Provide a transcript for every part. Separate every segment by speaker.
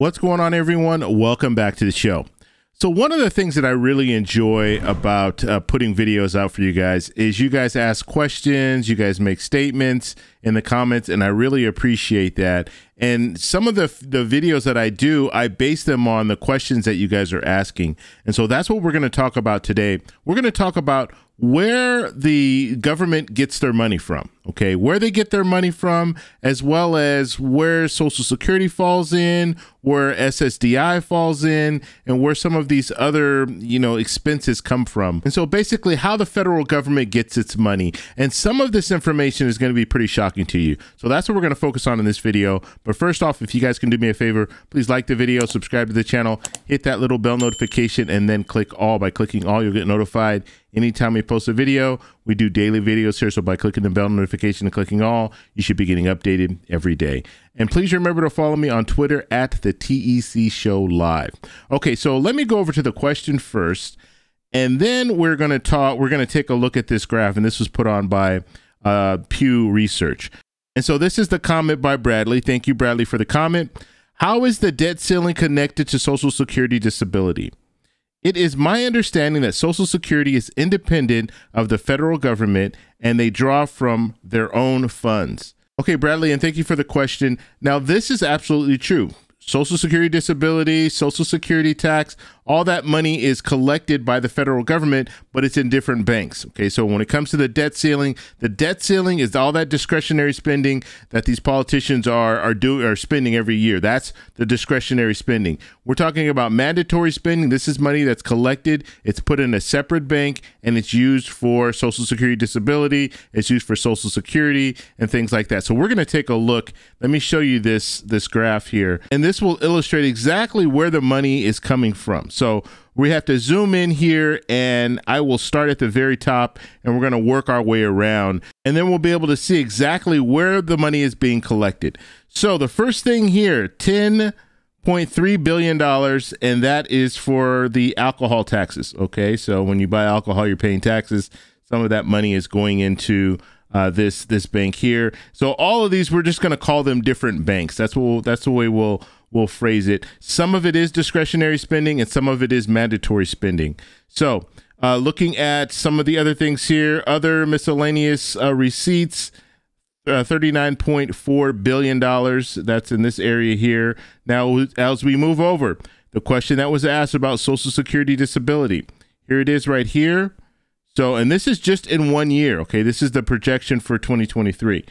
Speaker 1: What's going on, everyone? Welcome back to the show. So one of the things that I really enjoy about putting videos out for you guys is you guys ask questions, you guys make statements in the comments, and I really appreciate that. And some of the videos that I do, I base them on the questions that you guys are asking. And so that's what we're going to talk about today. We're going to talk about where the government gets their money from, okay? Where they get their money from, as well as where Social Security falls in, where SSDI falls in, and where some of these other, expenses come from. And so basically how the federal government gets its money. And some of this information is going to be pretty shocking to you. So that's what we're going to focus on in this video. But first off, if you guys can do me a favor, please like the video, subscribe to the channel, hit that little bell notification, and then click all. By clicking all, you'll get notified anytime we post a video. We do daily videos here, so by clicking the bell notification and clicking all, you should be getting updated every day. And please remember to follow me on Twitter at the TEC Show Live. Okay, so let me go over to the question first, and then we're going to take a look at this graph, and this was put on by Pew Research. And so this is the comment by Bradley. Thank you, Bradley, for the comment. How is the debt ceiling connected to Social Security disability? It is my understanding that Social Security is independent of the federal government and they draw from their own funds. Okay, Bradley, and thank you for the question. Now, this is absolutely true. Social Security disability, Social Security tax, all that money is collected by the federal government, but it's in different banks. Okay, so when it comes to the debt ceiling is all that discretionary spending that these politicians are spending every year. That's the discretionary spending. We're talking about mandatory spending. This is money that's collected. It's put in a separate bank and it's used for Social Security disability. It's used for Social Security and things like that. So we're going to take a look. Let me show you this graph here, and this will illustrate exactly where the money is coming from. So we have to zoom in here, and I will start at the very top, and we're going to work our way around, and then we'll be able to see exactly where the money is being collected. So the first thing here, $10.3 billion, and that is for the alcohol taxes. Okay, so when you buy alcohol, you're paying taxes. Some of that money is going into this bank here. So all of these, we're just going to call them different banks. That's the way we'll phrase it. Some of it is discretionary spending and some of it is mandatory spending. So looking at some of the other things here, other miscellaneous receipts, $39.4 billion. That's in this area here. Now, as we move over, the question that was asked about Social Security disability, here it is right here. So, and this is just in 1 year. Okay, this is the projection for 2023.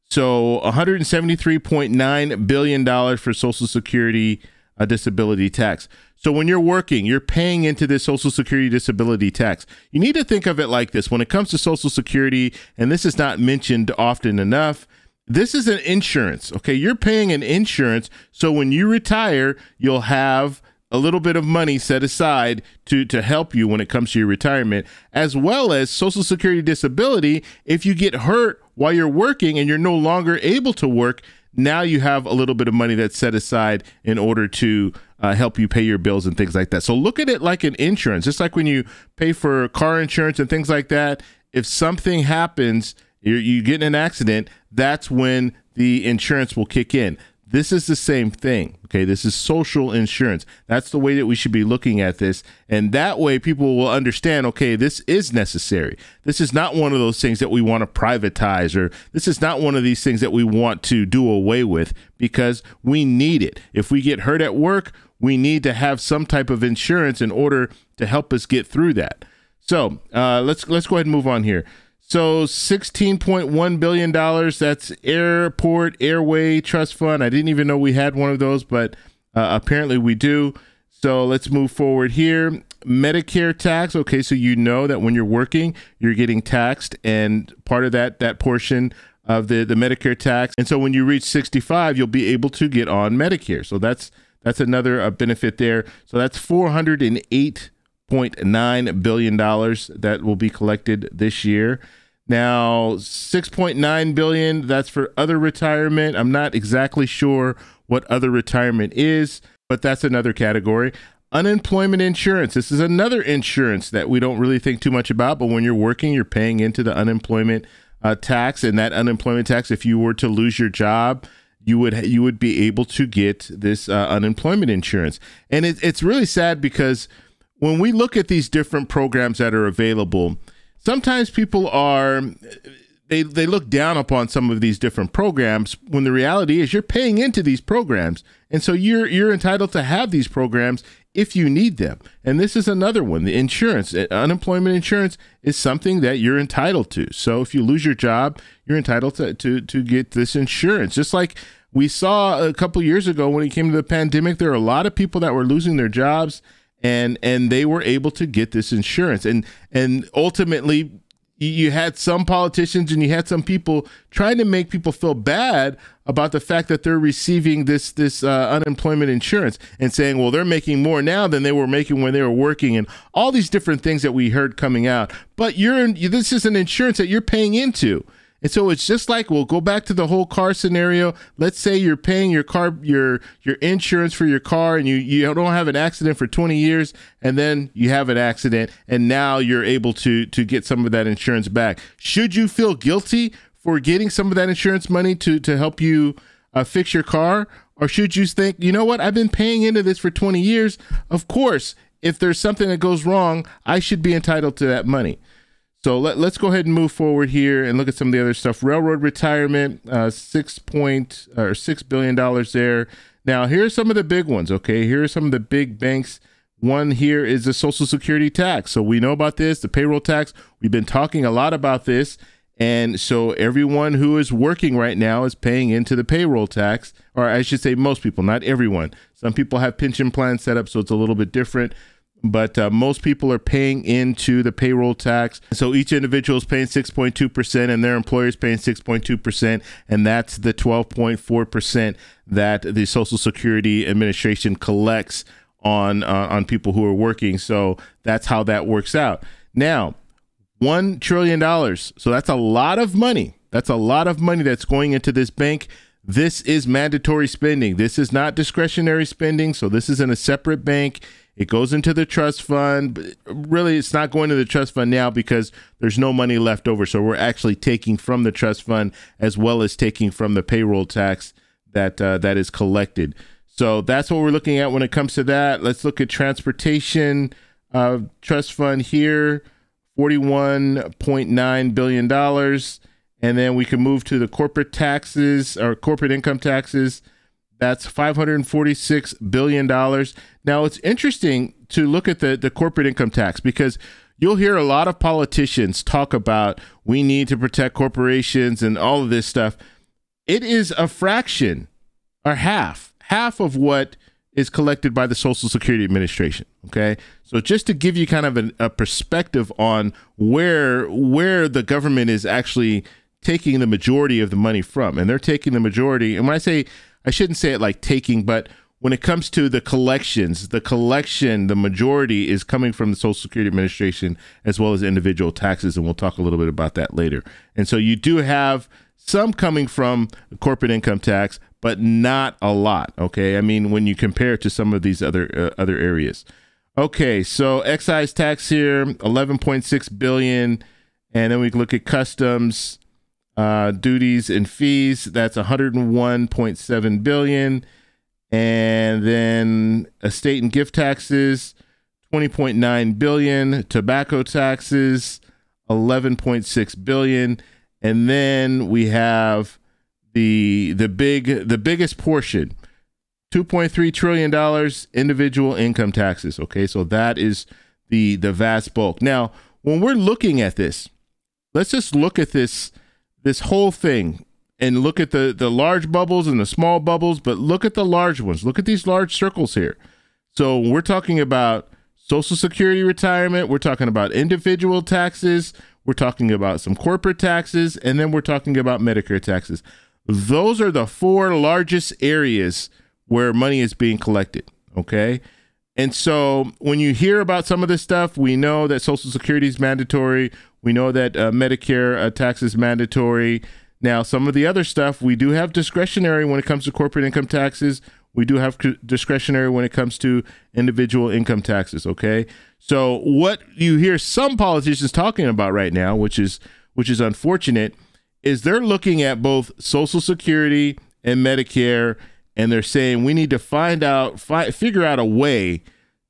Speaker 1: So $173.9 billion for Social Security disability tax. So when you're working, you're paying into this Social Security disability tax. You need to think of it like this. When it comes to Social Security, and this is not mentioned often enough, this is an insurance. Okay, you're paying an insurance. So when you retire, you'll have a little bit of money set aside to help you when it comes to your retirement, as well as Social Security disability. If you get hurt while you're working and you're no longer able to work, now you have a little bit of money that's set aside in order to help you pay your bills and things like that. So look at it like an insurance, just like when you pay for car insurance and things like that. If something happens, you get in an accident, that's when the insurance will kick in. This is the same thing. Okay, this is social insurance. That's the way that we should be looking at this. And that way people will understand, okay, this is necessary. This is not one of those things that we want to privatize, or this is not one of these things that we want to do away with, because we need it. If we get hurt at work, we need to have some type of insurance in order to help us get through that. So let's go ahead and move on here. So $16.1 billion, that's Airport Airway Trust Fund. I didn't even know we had one of those, but apparently we do. So let's move forward here. Medicare tax. Okay, so you know that when you're working, you're getting taxed, and part of that portion of the Medicare tax. And so when you reach 65, you'll be able to get on Medicare. So that's another benefit there. So that's $408.9 billion that will be collected this year. Now, $6.9 billion, that's for other retirement. I'm not exactly sure what other retirement is, but that's another category. Unemployment insurance. This is another insurance that we don't really think too much about, but when you're working, you're paying into the unemployment tax. And that unemployment tax, if you were to lose your job, you would be able to get this unemployment insurance. And it's really sad because when we look at these different programs that are available, sometimes people they look down upon some of these different programs when the reality is you're paying into these programs. And so you're entitled to have these programs if you need them. And this is another one. The insurance, unemployment insurance is something that you're entitled to. So if you lose your job, you're entitled to get this insurance. Just like we saw a couple years ago when it came to the pandemic, there are a lot of people that were losing their jobs and they were able to get this insurance. And ultimately, you had some politicians and you had some people trying to make people feel bad about the fact that they're receiving this unemployment insurance and saying, well, they're making more now than they were making when they were working, and all these different things that we heard coming out. But this is an insurance that you're paying into. And so it's just like, we'll go back to the whole car scenario. Let's say you're paying your insurance for your car, and you don't have an accident for 20 years, and then you have an accident, and now you're able to get some of that insurance back. Should you feel guilty for getting some of that insurance money to help you fix your car? Or should you think, you know what, I've been paying into this for 20 years. Of course, if there's something that goes wrong, I should be entitled to that money. So let's go ahead and move forward here and look at some of the other stuff. Railroad retirement, $6 billion there. Now, here's some of the big ones, okay? Here are some of the big banks. One here is the Social Security tax. So we know about this, the payroll tax. We've been talking a lot about this. And so everyone who is working right now is paying into the payroll tax, or I should say most people, not everyone. Some people have pension plans set up, so it's a little bit different. But most people are paying into the payroll tax. So each individual is paying 6.2% and their employer is paying 6.2%. And that's the 12.4% that the Social Security Administration collects on people who are working. So that's how that works out. Now, $1 trillion. So that's a lot of money. That's a lot of money that's going into this bank. This is mandatory spending. This is not discretionary spending. So this is in a separate bank. It goes into the trust fund. But really, it's not going to the trust fund now because there's no money left over. So we're actually taking from the trust fund as well as taking from the payroll tax that is collected. So that's what we're looking at when it comes to that. Let's look at transportation trust fund here, $41.9 billion. And then we can move to the corporate taxes or corporate income taxes. That's $546 billion. Now, it's interesting to look at the corporate income tax because you'll hear a lot of politicians talk about we need to protect corporations and all of this stuff. It is a fraction or half of what is collected by the Social Security Administration. Okay, so just to give you kind of a perspective on where the government is actually taking the majority of the money from, and they're taking the majority. And when I say, I shouldn't say it like taking, but when it comes to the collections, the majority is coming from the Social Security Administration as well as individual taxes, and we'll talk a little bit about that later. And so you do have some coming from the corporate income tax, but not a lot. Okay, I mean when you compare it to some of these other areas. Okay, so excise tax here, $11.6 billion, and then we look at customs. Duties and fees, that's $101.7 billion. And then estate and gift taxes, $20.9 billion. Tobacco taxes, $11.6 billion. And then we have the biggest portion, $2.3 trillion individual income taxes. Okay, so that is the vast bulk. Now, when we're looking at this, let's just look at this whole thing and look at the large bubbles and the small bubbles, but look at the large ones. Look at these large circles here. So we're talking about Social Security retirement. We're talking about individual taxes. We're talking about some corporate taxes, and then we're talking about Medicare taxes. Those are the four largest areas where money is being collected. Okay. And so when you hear about some of this stuff, we know that Social Security is mandatory. We know that Medicare tax is mandatory. Now, some of the other stuff, we do have discretionary when it comes to corporate income taxes. We do have discretionary when it comes to individual income taxes, okay? So what you hear some politicians talking about right now, which is unfortunate, is they're looking at both Social Security and Medicare, and they're saying we need to figure out a way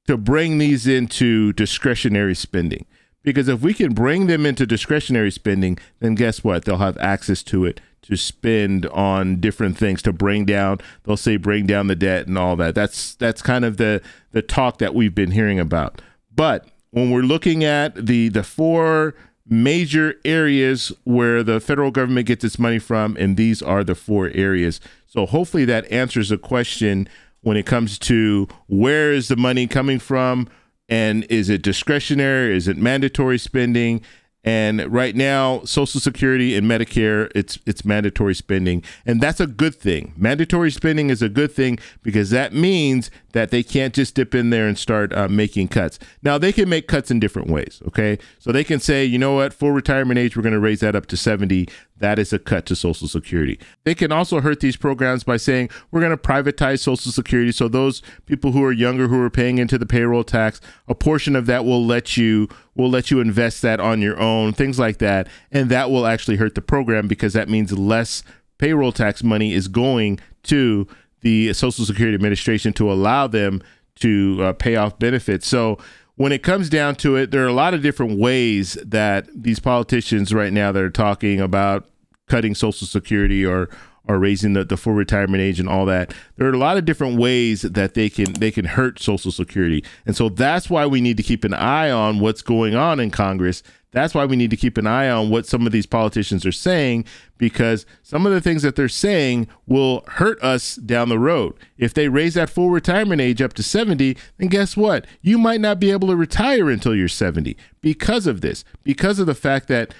Speaker 1: to bring these into discretionary spending. Because if we can bring them into discretionary spending, then guess what? They'll have access to it to spend on different things to bring down, they'll say bring down the debt and all that. That's kind of the talk that we've been hearing about. But when we're looking at the four major areas where the federal government gets its money from, and these are the four areas. So hopefully that answers the question when it comes to where is the money coming from, and is it discretionary? Is it mandatory spending? And right now, Social Security and Medicare, it's mandatory spending. And that's a good thing. Mandatory spending is a good thing because that means that they can't just dip in there and start making cuts. Now, they can make cuts in different ways, okay? So they can say, you know what, full retirement age, we're going to raise that up to 70. That is a cut to Social Security. They can also hurt these programs by saying, we're going to privatize Social Security. So those people who are younger, who are paying into the payroll tax, a portion of that will let you invest that on your own, things like that. And that will actually hurt the program because that means less payroll tax money is going to the Social Security Administration to allow them to pay off benefits. So when it comes down to it, there are a lot of different ways that these politicians right now that are talking about cutting Social Security or raising the full retirement age and all that. There are a lot of different ways that they can hurt Social Security. And so that's why we need to keep an eye on what's going on in Congress. That's why we need to keep an eye on what some of these politicians are saying, because some of the things that they're saying will hurt us down the road. If they raise that full retirement age up to 70, then guess what? You might not be able to retire until you're 70 because of this, because of the fact that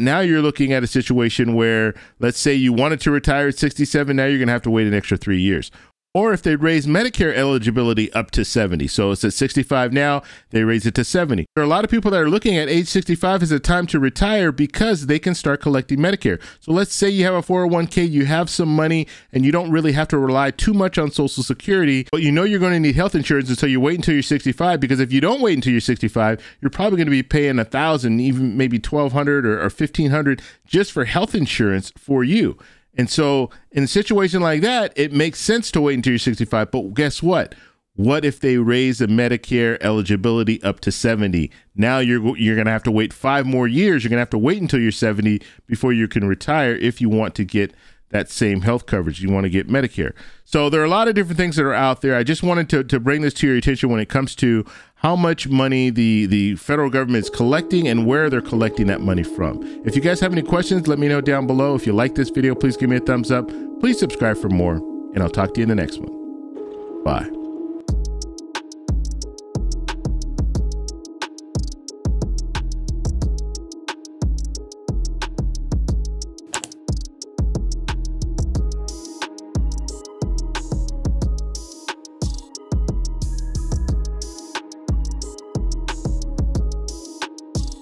Speaker 1: now you're looking at a situation where, let's say you wanted to retire at 67, now you're going to have to wait an extra 3 years. Or if they raise Medicare eligibility up to 70, so it's at 65 now, they raise it to 70. There are a lot of people that are looking at age 65 as a time to retire because they can start collecting Medicare. So let's say you have a 401k, you have some money, and you don't really have to rely too much on Social Security, but you know you're going to need health insurance until you wait until you're 65, because if you don't wait until you're 65, you're probably going to be paying $1,000, even maybe $1,200 or $1,500 just for health insurance for you. And so in a situation like that, it makes sense to wait until you're 65. But guess what? What if they raise the Medicare eligibility up to 70? Now you're going to have to wait 5 more years. You're going to have to wait until you're 70 before you can retire if you want to get that same health coverage. You want to get Medicare. So there are a lot of different things that are out there. I just wanted to bring this to your attention when it comes to how much money the federal government is collecting and where they're collecting that money from. If you guys have any questions, let me know down below. If you like this video, please give me a thumbs up. Please subscribe for more, and I'll talk to you in the next one. Bye.